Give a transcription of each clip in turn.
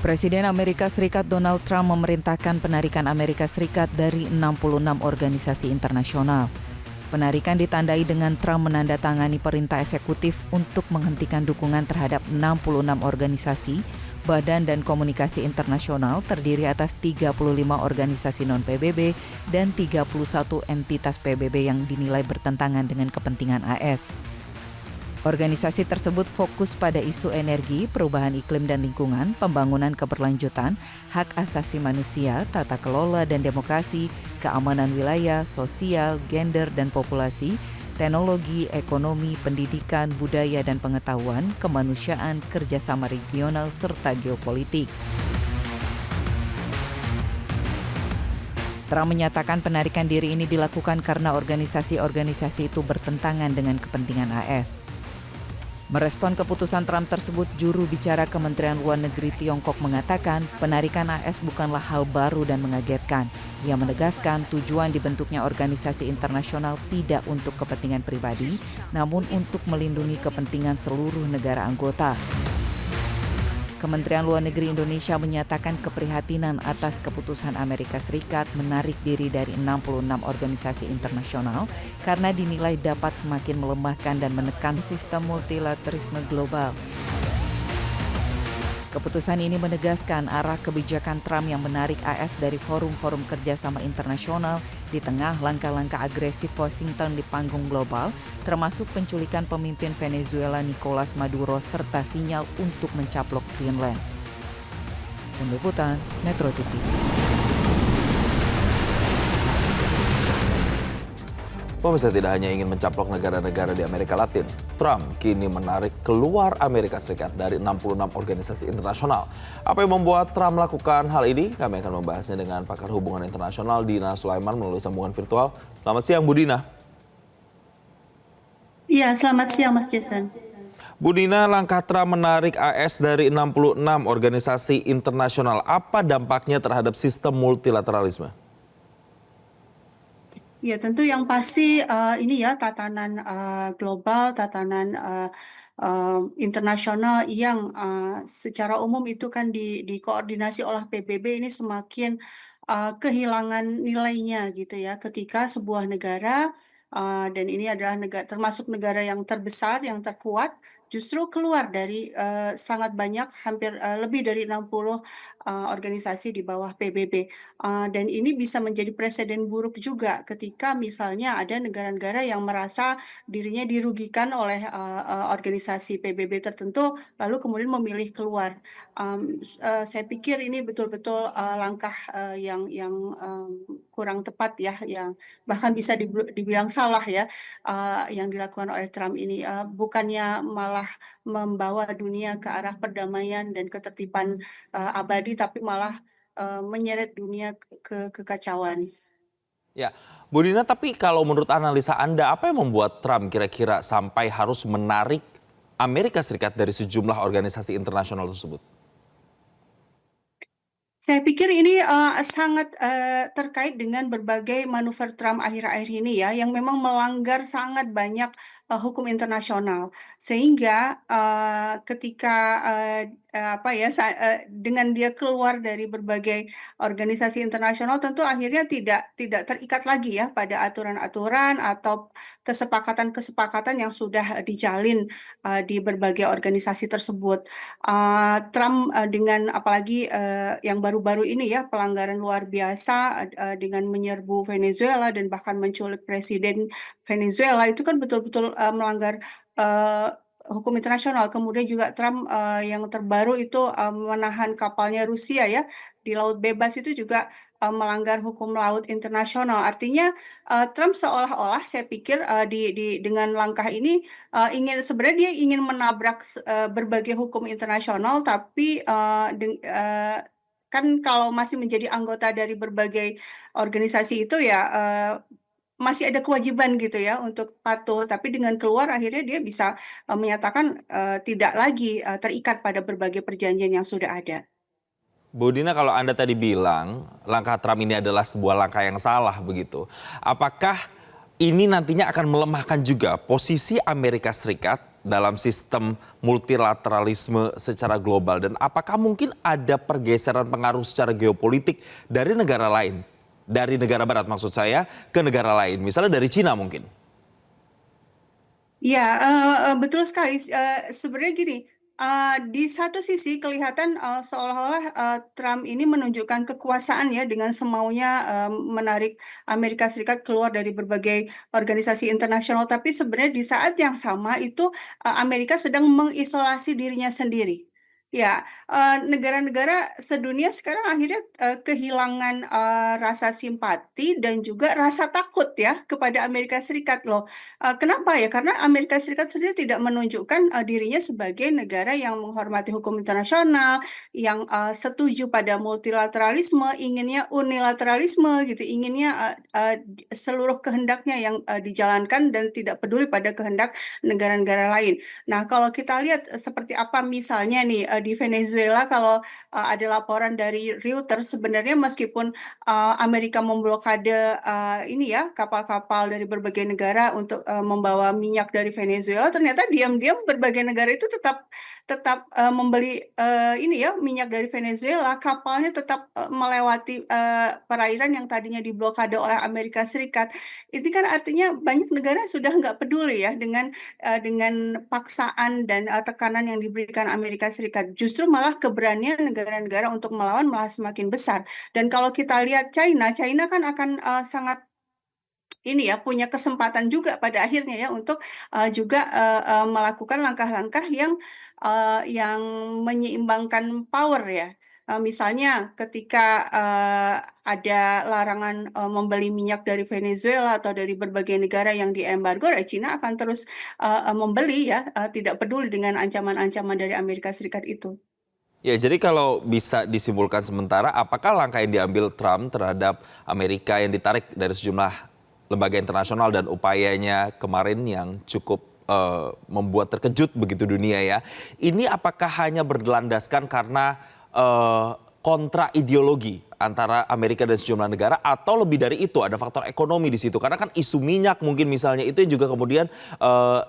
Presiden Amerika Serikat Donald Trump memerintahkan penarikan Amerika Serikat dari 66 organisasi internasional. Penarikan ditandai dengan Trump menandatangani perintah eksekutif untuk menghentikan dukungan terhadap 66 organisasi, badan dan komunikasi internasional terdiri atas 35 organisasi non-PBB dan 31 entitas PBB yang dinilai bertentangan dengan kepentingan AS. Organisasi tersebut fokus pada isu energi, perubahan iklim dan lingkungan, pembangunan keberlanjutan, hak asasi manusia, tata kelola dan demokrasi, keamanan wilayah, sosial, gender dan populasi, teknologi, ekonomi, pendidikan, budaya dan pengetahuan, kemanusiaan, kerjasama regional, serta geopolitik. Trump menyatakan penarikan diri ini dilakukan karena organisasi-organisasi itu bertentangan dengan kepentingan AS. Merespon keputusan Trump tersebut, juru bicara Kementerian Luar Negeri Tiongkok mengatakan penarikan AS bukanlah hal baru dan mengagetkan. Ia menegaskan tujuan dibentuknya organisasi internasional tidak untuk kepentingan pribadi, namun untuk melindungi kepentingan seluruh negara anggota. Kementerian Luar Negeri Indonesia menyatakan keprihatinan atas keputusan Amerika Serikat menarik diri dari 66 organisasi internasional karena dinilai dapat semakin melemahkan dan menekan sistem multilaterisme global. Keputusan ini menegaskan arah kebijakan Trump yang menarik AS dari forum-forum kerjasama internasional di tengah langkah-langkah agresif Washington di panggung global, termasuk penculikan pemimpin Venezuela Nicolas Maduro serta sinyal untuk mencaplok Greenland. Tim Liputan, Metro TV. Pemirsa, tidak hanya ingin mencaplok negara-negara di Amerika Latin, Trump kini menarik keluar Amerika Serikat dari 66 organisasi internasional. Apa yang membuat Trump melakukan hal ini? Kami akan membahasnya dengan pakar hubungan internasional Dina Sulaiman melalui sambungan virtual. Selamat siang, Bu Dina. Iya, selamat siang Mas Jason. Bu Dina, langkah Trump menarik AS dari 66 organisasi internasional, apa dampaknya terhadap sistem multilateralisme? Ya, tentu yang pasti ini ya tatanan global, tatanan internasional yang secara umum itu kan dikoordinasi oleh PBB ini semakin kehilangan nilainya gitu ya ketika sebuah negara dan ini adalah termasuk negara yang terbesar, yang terkuat, justru keluar dari sangat banyak, hampir lebih dari 60 organisasi di bawah PBB. Dan ini bisa menjadi presiden buruk juga ketika misalnya ada negara-negara yang merasa dirinya dirugikan oleh organisasi PBB tertentu, lalu kemudian memilih keluar. Saya pikir ini betul-betul langkah yang kurang tepat ya, yang bahkan bisa dibilang salah ya, yang dilakukan oleh Trump ini. Bukannya malah membawa dunia ke arah perdamaian dan ketertiban abadi, tapi malah menyeret dunia ke kekacauan. Ya, Bu Dina, tapi kalau menurut analisa Anda, apa yang membuat Trump kira-kira sampai harus menarik Amerika Serikat dari sejumlah organisasi internasional tersebut? Saya pikir ini sangat terkait dengan berbagai manuver Trump akhir-akhir ini ya, yang memang melanggar sangat banyak hukum internasional. Sehingga ketika dengan dia keluar dari berbagai organisasi internasional, tentu akhirnya tidak terikat lagi ya pada aturan-aturan atau kesepakatan-kesepakatan yang sudah dijalin di berbagai organisasi tersebut. Trump dengan apalagi yang baru-baru ini ya pelanggaran luar biasa dengan menyerbu Venezuela dan bahkan menculik presiden Venezuela itu kan betul-betul melanggar hukum internasional. Kemudian juga Trump yang terbaru itu menahan kapalnya Rusia ya di Laut Bebas, itu juga melanggar hukum laut internasional. Artinya Trump seolah-olah saya pikir dengan langkah ini sebenarnya dia ingin menabrak berbagai hukum internasional, tapi kan kalau masih menjadi anggota dari berbagai organisasi itu ya masih ada kewajiban gitu ya untuk patuh, tapi dengan keluar akhirnya dia bisa menyatakan tidak lagi terikat pada berbagai perjanjian yang sudah ada. Bu Dina, kalau Anda tadi bilang langkah Trump ini adalah sebuah langkah yang salah begitu, apakah ini nantinya akan melemahkan juga posisi Amerika Serikat dalam sistem multilateralisme secara global, dan apakah mungkin ada pergeseran pengaruh secara geopolitik dari negara lain, dari negara barat maksud saya, ke negara lain, misalnya dari Cina mungkin? Ya, betul sekali. Sebenarnya gini, di satu sisi kelihatan seolah-olah Trump ini menunjukkan kekuasaan ya dengan semaunya menarik Amerika Serikat keluar dari berbagai organisasi internasional. Tapi sebenarnya di saat yang sama itu Amerika sedang mengisolasi dirinya sendiri. Ya, negara-negara sedunia sekarang akhirnya kehilangan rasa simpati dan juga rasa takut ya kepada Amerika Serikat loh. Kenapa ya? Karena Amerika Serikat sendiri tidak menunjukkan dirinya sebagai negara yang menghormati hukum internasional, yang setuju pada multilateralisme, inginnya unilateralisme gitu, inginnya seluruh kehendaknya yang dijalankan dan tidak peduli pada kehendak negara-negara lain. Nah, kalau kita lihat seperti apa misalnya nih di Venezuela, kalau ada laporan dari Reuters, sebenarnya meskipun Amerika memblokade ini ya kapal-kapal dari berbagai negara untuk membawa minyak dari Venezuela, ternyata diam-diam berbagai negara itu tetap tetap membeli ini ya minyak dari Venezuela, kapalnya tetap melewati perairan yang tadinya diblokade oleh Amerika Serikat. Ini kan artinya banyak negara sudah nggak peduli ya dengan paksaan dan tekanan yang diberikan Amerika Serikat. Justru malah keberanian negara-negara untuk melawan malah semakin besar. Dan kalau kita lihat China, China kan akan sangat ini ya punya kesempatan juga pada akhirnya ya untuk juga melakukan langkah-langkah yang menyeimbangkan power ya. Misalnya ketika ada larangan membeli minyak dari Venezuela atau dari berbagai negara yang diembargo, ya Cina akan terus membeli ya, tidak peduli dengan ancaman-ancaman dari Amerika Serikat itu. Ya, jadi kalau bisa disimpulkan sementara, apakah langkah yang diambil Trump terhadap Amerika yang ditarik dari sejumlah lembaga internasional dan upayanya kemarin yang cukup membuat terkejut begitu dunia ya, ini apakah hanya berlandaskan karena kontra ideologi antara Amerika dan sejumlah negara, atau lebih dari itu ada faktor ekonomi di situ? Karena kan isu minyak mungkin misalnya itu yang juga kemudian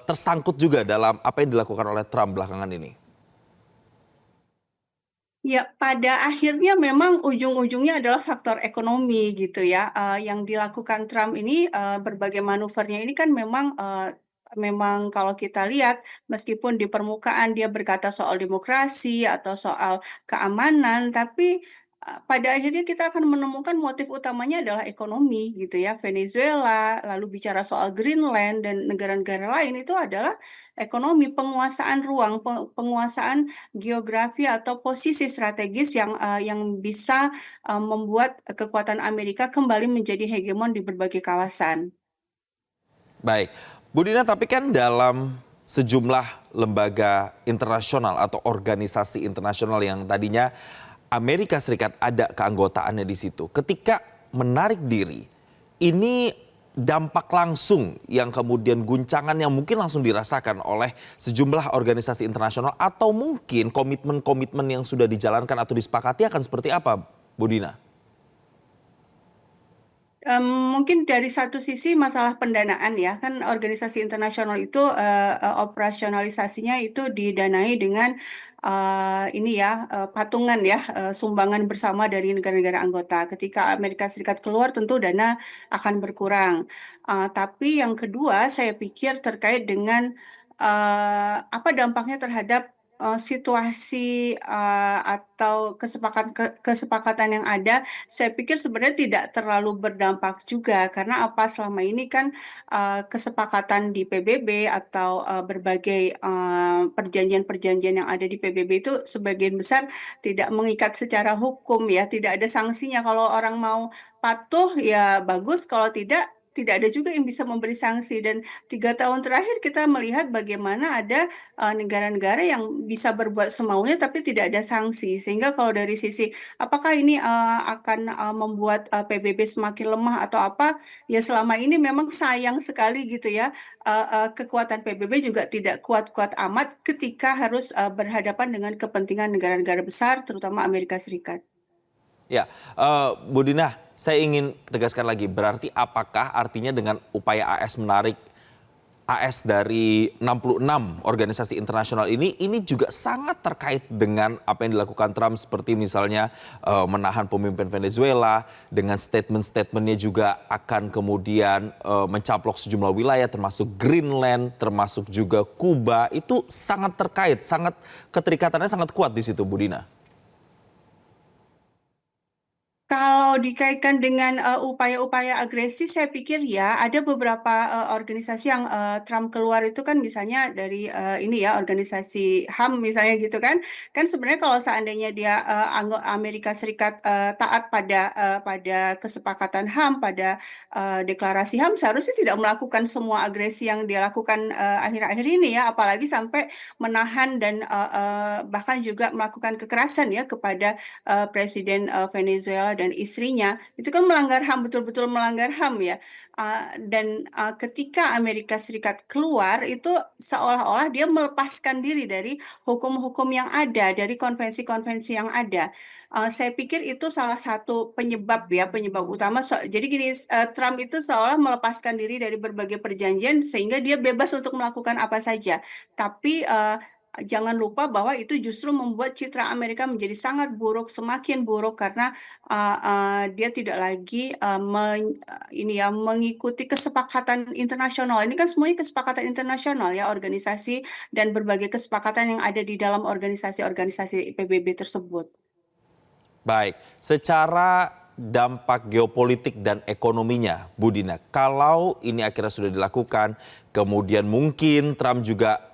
tersangkut juga dalam apa yang dilakukan oleh Trump belakangan ini. Ya, pada akhirnya memang ujung-ujungnya adalah faktor ekonomi gitu ya. Yang dilakukan Trump ini berbagai manuvernya ini kan memang kalau kita lihat meskipun di permukaan dia berkata soal demokrasi atau soal keamanan, tapi pada akhirnya kita akan menemukan motif utamanya adalah ekonomi gitu ya. Venezuela, lalu bicara soal Greenland dan negara-negara lain itu adalah ekonomi, penguasaan ruang, penguasaan geografi atau posisi strategis yang bisa membuat kekuatan Amerika kembali menjadi hegemon di berbagai kawasan. Baik, Bu Dina, tapi kan dalam sejumlah lembaga internasional atau organisasi internasional yang tadinya Amerika Serikat ada keanggotaannya di situ, ketika menarik diri, ini dampak langsung yang kemudian guncangan yang mungkin langsung dirasakan oleh sejumlah organisasi internasional, atau mungkin komitmen-komitmen yang sudah dijalankan atau disepakati akan seperti apa, Bu Dina? Mungkin dari satu sisi masalah pendanaan ya, kan organisasi internasional itu operasionalisasinya itu didanai dengan ini ya patungan ya, sumbangan bersama dari negara-negara anggota. Ketika Amerika Serikat keluar tentu dana akan berkurang. Tapi yang kedua saya pikir terkait dengan apa dampaknya terhadap situasi atau kesepakatan yang ada, saya pikir sebenarnya tidak terlalu berdampak juga karena apa selama ini kan kesepakatan di PBB atau berbagai perjanjian-perjanjian yang ada di PBB itu sebagian besar tidak mengikat secara hukum ya, tidak ada sanksinya. Kalau orang mau patuh ya bagus, kalau tidak tidak ada juga yang bisa memberi sanksi. Dan 3 tahun terakhir kita melihat bagaimana ada negara-negara yang bisa berbuat semaunya tapi tidak ada sanksi. Sehingga kalau dari sisi apakah ini akan membuat PBB semakin lemah atau apa? Ya selama ini memang sayang sekali gitu ya. Kekuatan PBB juga tidak kuat-kuat amat ketika harus berhadapan dengan kepentingan negara-negara besar, terutama Amerika Serikat. Ya, Bu Dina, saya ingin tegaskan lagi, berarti apakah artinya dengan upaya AS menarik AS dari 66 organisasi internasional ini juga sangat terkait dengan apa yang dilakukan Trump, seperti misalnya menahan pemimpin Venezuela, dengan statement-statementnya juga akan kemudian mencaplok sejumlah wilayah termasuk Greenland, termasuk juga Kuba. Itu sangat terkait, sangat keterikatannya sangat kuat di situ, Bu Dina. Kalau dikaitkan dengan upaya-upaya agresi, saya pikir ya ada beberapa organisasi yang Trump keluar itu kan misalnya dari ini ya organisasi HAM misalnya gitu kan. Kan sebenarnya kalau seandainya dia Amerika Serikat taat pada kesepakatan HAM, pada deklarasi HAM, seharusnya tidak melakukan semua agresi yang dia lakukan akhir-akhir ini ya, apalagi sampai menahan dan bahkan juga melakukan kekerasan ya kepada Presiden Venezuela dan istrinya, itu kan melanggar HAM, betul-betul melanggar HAM ya. Dan ketika Amerika Serikat keluar, itu seolah-olah dia melepaskan diri dari hukum-hukum yang ada, dari konvensi-konvensi yang ada. Saya pikir itu salah satu penyebab ya, penyebab utama. Jadi gini, Trump itu seolah melepaskan diri dari berbagai perjanjian sehingga dia bebas untuk melakukan apa saja. Tapi jangan lupa bahwa itu justru membuat citra Amerika menjadi sangat buruk, semakin buruk karena dia tidak lagi ini ya mengikuti kesepakatan internasional. Ini kan semuanya kesepakatan internasional ya, organisasi dan berbagai kesepakatan yang ada di dalam organisasi-organisasi PBB tersebut. Baik, secara dampak geopolitik dan ekonominya, Bu Dina, kalau ini akhirnya sudah dilakukan, kemudian mungkin Trump juga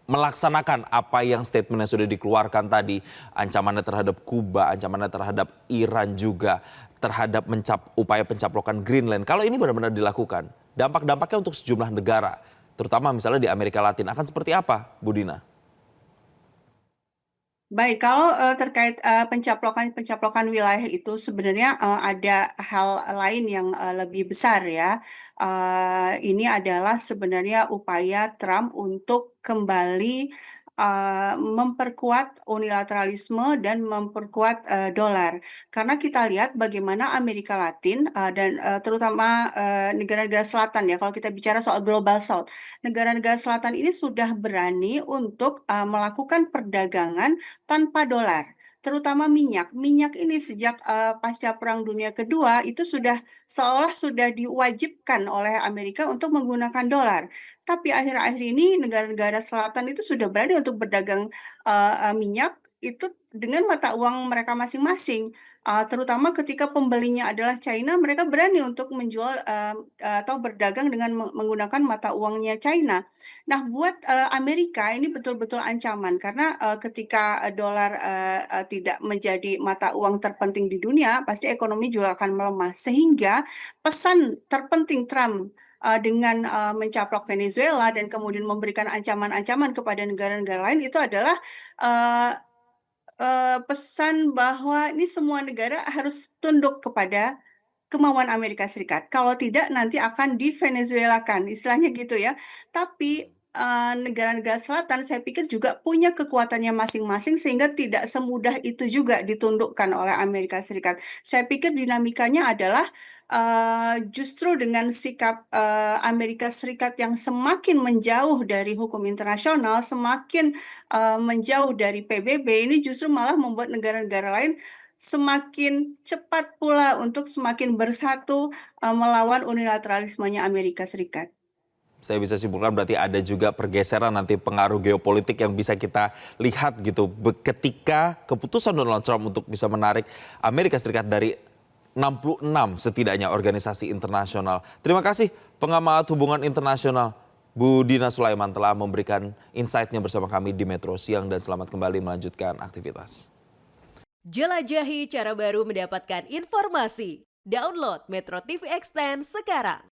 melaksanakan apa yang statement yang sudah dikeluarkan tadi, ancamannya terhadap Kuba, ancamannya terhadap Iran juga, terhadap upaya pencaplokan Greenland. Kalau ini benar-benar dilakukan, dampak-dampaknya untuk sejumlah negara, terutama misalnya di Amerika Latin, akan seperti apa, Bu Dina? Baik, kalau terkait pencaplokan wilayah itu sebenarnya ada hal lain yang lebih besar ya. Ini adalah sebenarnya upaya Trump untuk kembali memperkuat unilateralisme dan memperkuat dolar. Karena kita lihat bagaimana Amerika Latin dan terutama negara-negara selatan ya, kalau kita bicara soal Global South, negara-negara selatan ini sudah berani untuk melakukan perdagangan tanpa dolar, terutama minyak. Minyak ini sejak pasca Perang Dunia Kedua itu seolah sudah diwajibkan oleh Amerika untuk menggunakan dolar. Tapi akhir-akhir ini negara-negara selatan itu sudah berani untuk berdagang minyak itu dengan mata uang mereka masing-masing. Terutama ketika pembelinya adalah China, mereka berani untuk menjual atau berdagang dengan menggunakan mata uangnya China. Nah, buat Amerika ini betul-betul ancaman karena ketika dolar tidak menjadi mata uang terpenting di dunia, pasti ekonomi juga akan melemah. Sehingga pesan terpenting Trump dengan mencaplok Venezuela dan kemudian memberikan ancaman-ancaman kepada negara-negara lain itu adalah uh, pesan bahwa ini semua negara harus tunduk kepada kemauan Amerika Serikat. Kalau tidak, nanti akan di-Venezuelakan, istilahnya gitu ya. Tapi negara-negara selatan saya pikir juga punya kekuatannya masing-masing sehingga tidak semudah itu juga ditundukkan oleh Amerika Serikat. Saya pikir dinamikanya adalah justru dengan sikap Amerika Serikat yang semakin menjauh dari hukum internasional, semakin menjauh dari PBB, ini justru malah membuat negara-negara lain semakin cepat pula untuk semakin bersatu melawan unilateralismenya Amerika Serikat. Saya bisa simpulkan berarti ada juga pergeseran nanti pengaruh geopolitik yang bisa kita lihat gitu ketika keputusan Donald Trump untuk bisa menarik Amerika Serikat dari 66 setidaknya organisasi internasional. Terima kasih pengamat hubungan internasional Bu Dina Sulaiman telah memberikan insight-nya bersama kami di Metro Siang, dan selamat kembali melanjutkan aktivitas. Jelajahi cara baru mendapatkan informasi. Download Metro TV Extend sekarang.